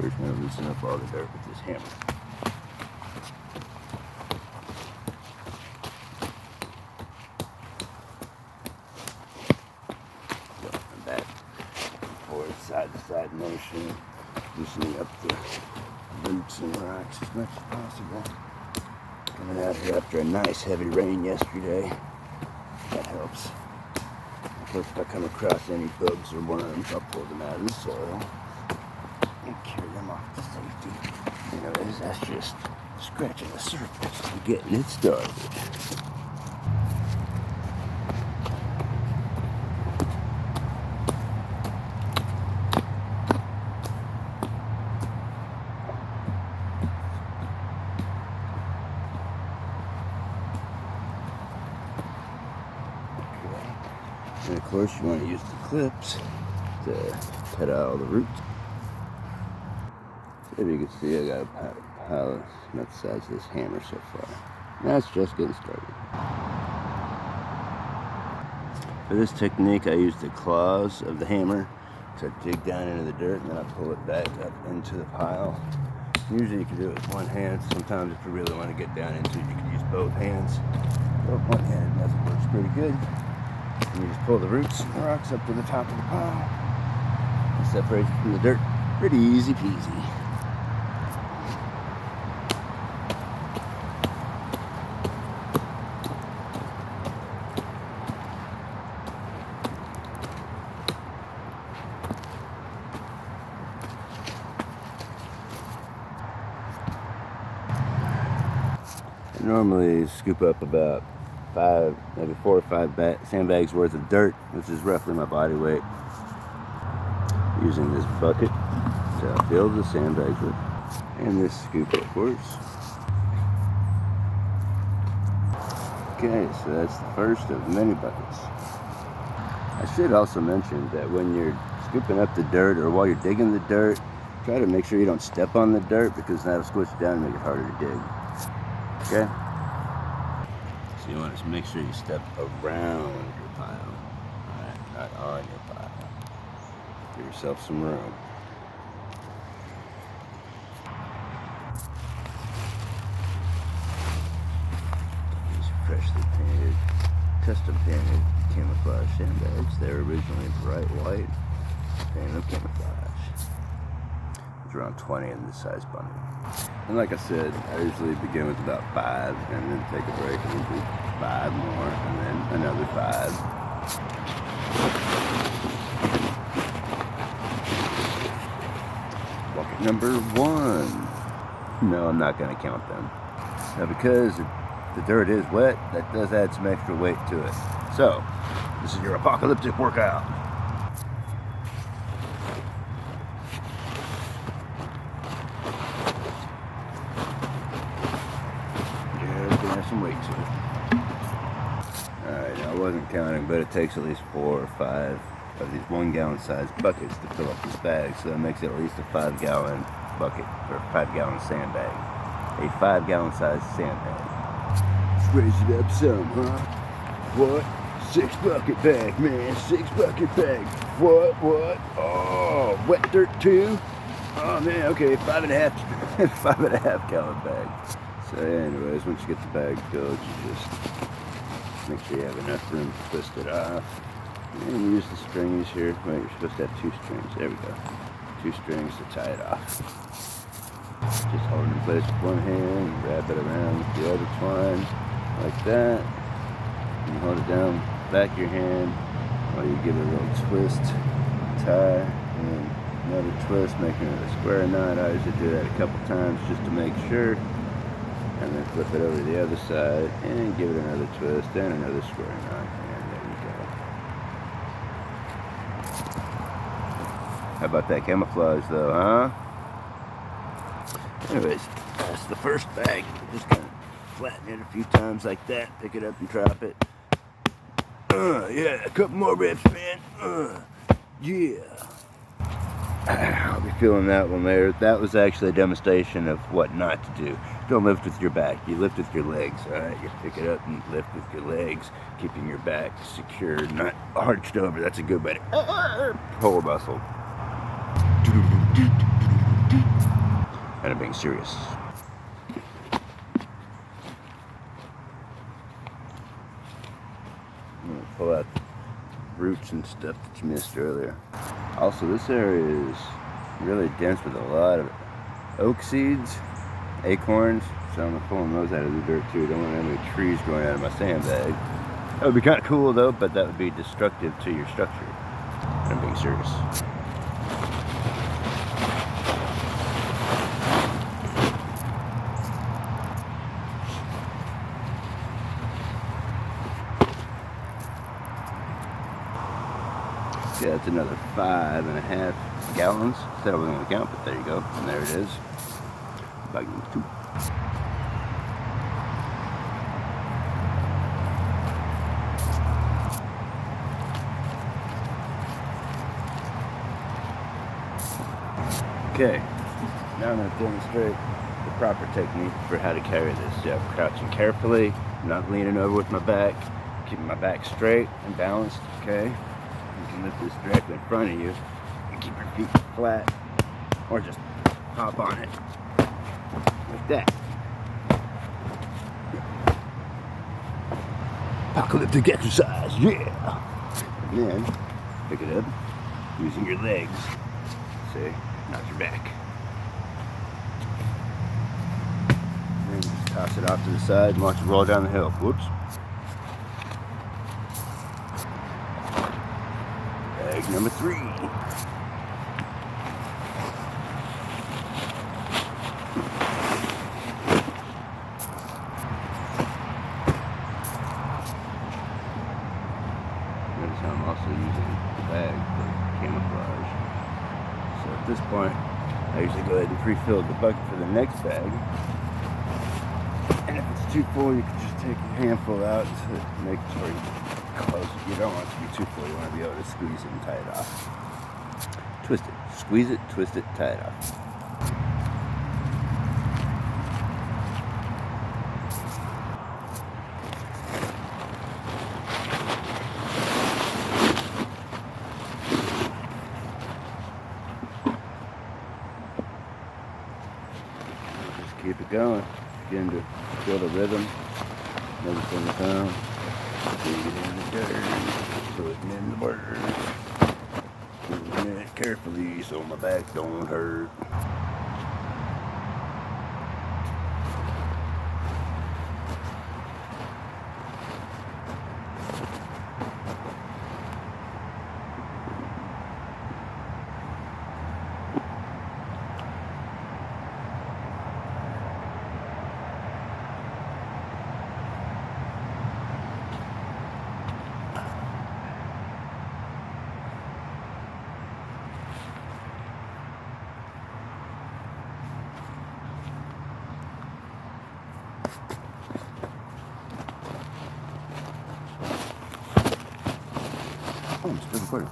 we're just going to loosen up all the dirt with this hammer. Going back, forward, side-to-side motion, loosening up the roots and rocks as much as possible. Coming out here after a nice heavy rain yesterday, that helps. Of course, if I come across any bugs or worms, I'll pull them out of the soil and carry them off to safety. Anyways, that's just scratching the surface and getting it started. And of course, you want to use the clips to cut out all the roots. So if you can see, I got a pile about the size of this hammer so far. And that's just getting started. For this technique, I use the claws of the hammer to dig down into the dirt, and then I pull it back up into the pile. Usually you can do it with one hand. Sometimes if you really want to get down into it, you can use both hands. But one-handed method works pretty good. And you just pull the roots and the rocks up to the top of the pile and separate it from the dirt. Pretty easy peasy. I normally scoop up about 5, maybe 4 or 5 sandbags worth of dirt, which is roughly my body weight, using this bucket to fill the sandbags with, and this scoop, of course. Okay, so that's the first of many buckets. I should also mention that when you're scooping up the dirt, or while you're digging the dirt, try to make sure you don't step on the dirt, because that'll squish it down and make it harder to dig. Okay? So you want to make sure you step around your pile, alright, not on your pile. Give yourself some room. These freshly painted, custom painted camouflage sandbags. They were originally bright white, painted them camouflage. It's around 20 in this size bundle. And like I said, I usually begin with about 5 and then take a break and then do 5 more and then another 5. Bucket number 1. No, I'm not going to count them. Now because the dirt is wet, that does add some extra weight to it. So, this is your apocalyptic workout. Some weight to it. Alright, I wasn't counting, but it takes at least 4 or 5 of these 1-gallon sized buckets to fill up this bag, so that makes it at least a 5-gallon bucket, or 5-gallon sandbag. A 5-gallon sized sandbag. Let's raise it up some, huh? What? 6 bucket bag, man. 6 bucket bag. What? Oh, wet dirt too? Oh man, okay, 5.5 5.5 gallon bag. So anyways, once you get the bag filled, you just make sure you have enough room to twist it off. And use the strings here. Wait, you're supposed to have 2 strings. There we go. 2 strings to tie it off. Just hold it in place with one hand, wrap it around with the other twine, like that. And you hold it down back of your hand while you give it a little twist, tie, and another twist, making it a square knot. I usually do that a couple times just to make sure. And then flip it over to the other side and give it another twist and another square knot, and there you go. How about that camouflage though, huh? Anyways, that's the first bag. Just kind of flatten it a few times like that, pick it up and drop it. Yeah, a couple more reps, man. Yeah. I'll be feeling that one there. That was actually a demonstration of what not to do. Don't lift with your back. You lift with your legs, alright? You pick it up and lift with your legs, keeping your back secure, not arched over. That's a good way to pull muscle. being serious. I'm gonna pull out roots and stuff that you missed earlier. Also, this area is really dense with a lot of oak seeds, acorns, so I'm pulling those out of the dirt too. Don't want to have any trees growing out of my sandbag. That would be kind of cool though, but that would be destructive to your structure. I'm being serious. Yeah, that's another 5.5 gallons. Said I wasn't going to count, but there you go. And there it is. Bag number 2. Okay, now I'm going to demonstrate the proper technique for how to carry this. Yeah, I'm crouching carefully, not leaning over with my back, keeping my back straight and balanced, okay? You can lift this directly in front of you and keep your feet flat, or just hop on it, like that. Apocalyptic exercise, yeah! And then, pick it up, using your legs, see? Not your back. And just toss it off to the side and watch it roll down the hill. Whoops. Bag number 3. Notice how I'm also using the bag for camouflage. So at this point, I usually go ahead and pre-fill the bucket for the next bag. And if it's too full, you can just take a handful out to make sure you close it. You don't want it to be too full. You want to be able to squeeze it and tie it off. Twist it. Squeeze it, twist it, tie it off. Keep it going. Begin to feel the rhythm. Never from the pound. Dig it in the dirt. Putting in the bird. Moving it carefully so my back don't hurt. Oh, I'm still recording.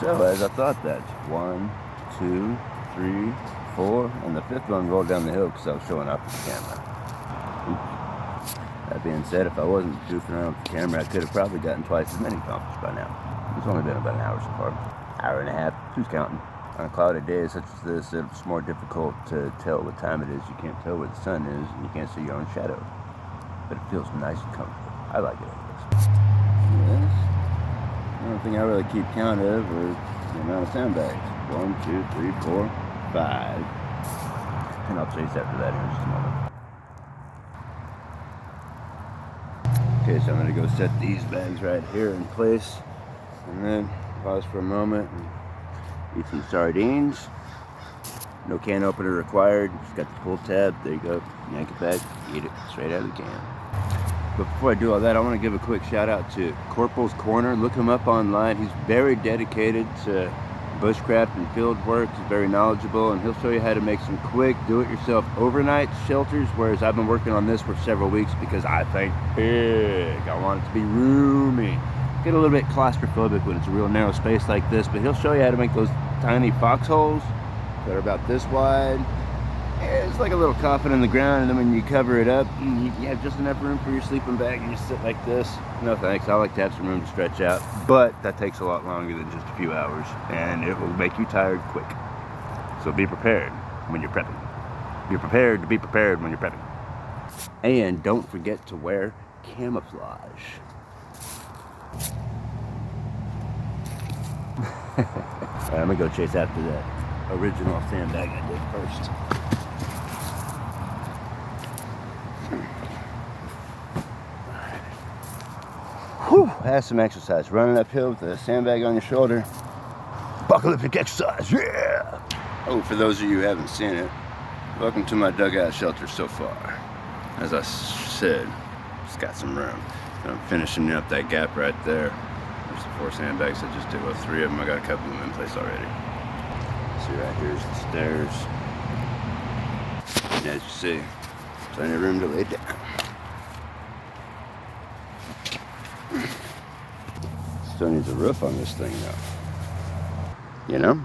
So as I thought that, 1, 2, 3, 4, and the 5th one rolled down the hill because I was showing off with the camera. Oops. That being said, if I wasn't goofing around with the camera, I could have probably gotten twice as many accomplished by now. It's only been about an hour so far. Hour and a half, who's counting? On a cloudy day such as this, it's more difficult to tell what time it is. You can't tell where the sun is, and you can't see your own shadow. But it feels nice and comfortable. I like it like this. Yes. The only thing I really keep count of is the amount of sandbags. 1, 2, 3, 4, 5. and I'll chase after that in just a moment. Okay, so I'm going to go set these bags right here in place, and then pause for a moment and eat some sardines. No can opener required, just got the pull tab, there you go, yank it back, eat it straight out of the can. But before I do all that, I want to give a quick shout out to Corporal's Corner. Look him up online. He's very dedicated to bushcraft and field work. He's very knowledgeable, and he'll show you how to make some quick, do-it-yourself overnight shelters, whereas I've been working on this for several weeks because I think big. I want it to be roomy. Get a little bit claustrophobic when it's a real narrow space like this, but he'll show you how to make those tiny foxholes that are about this wide. It's like a little coffin in the ground, and then when you cover it up, you have just enough room for your sleeping bag, and you sit like this. No thanks, I like to have some room to stretch out, but that takes a lot longer than just a few hours, and it will make you tired quick. So be prepared when you're prepping. Be prepared to be prepared when you're prepping. And don't forget to wear camouflage. Alright, I'm gonna go chase after that original sandbag I did first. Whew, that's some exercise. Running uphill with a sandbag on your shoulder. Apocalyptic exercise, yeah! Oh, for those of you who haven't seen it, welcome to my dugout shelter so far. As I said, it's got some room. And I'm finishing up that gap right there. There's the 4 sandbags I just did. Well, 3 of them, I got a couple of them in place already. See, right here's the stairs. And as you see, plenty of room to lay down. Still needs a roof on this thing though. You know?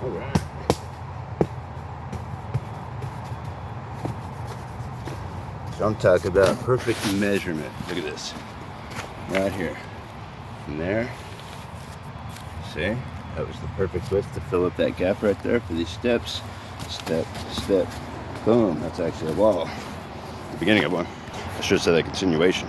Alright. So I'm talking about perfect measurement. Look at this. Right here. From there. See? That was the perfect width to fill up that gap right there for these steps. Step, step. Boom. That's actually a wall. The beginning of one. I should have said that continuation.